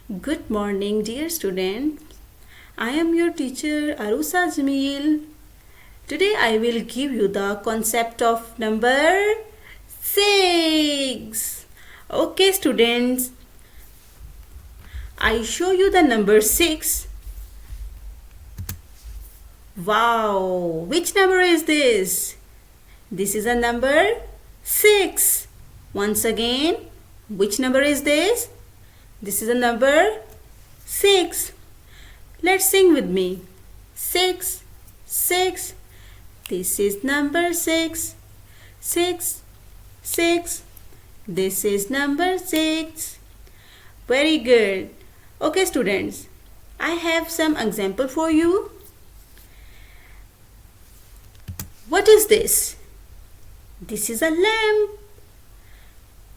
Good morning, dear students. I am your teacher Arusa Jamil. Today I will give you the concept of number 6. Okay, students, I show you the number 6. Wow, which number is this? This is a number 6. Once again, which number is this? This is a number 6. Let's sing with me. 6, 6. This is number 6. 6, 6. This is number 6. Very good. Okay, students, I have some example for you. What is this? This is a lamp.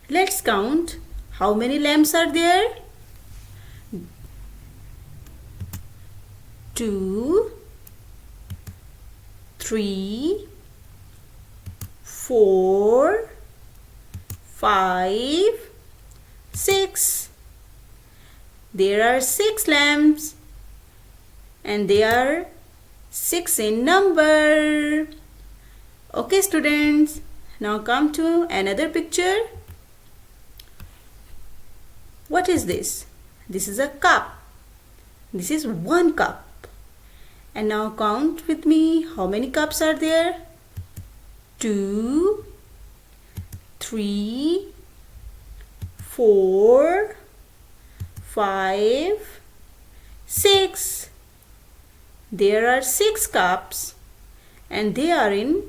Let's count. How many lamps are there? 2, 3, 4, 5, 6. There are 6 lamps and they are 6 in number. Okay, students, now come to another picture. What is this? This is a cup. This is 1 cup. And now count with me. How many cups are there? 2, 3, 4, 5, 6. There are 6 cups and they are in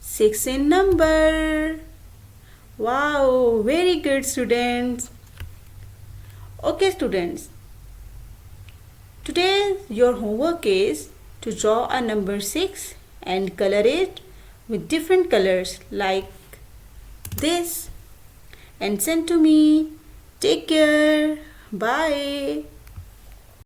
6 in number. Wow, very good, students. Okay, students, today your homework is to draw a number 6 and color it with different colors like this and send to me. Take care. Bye.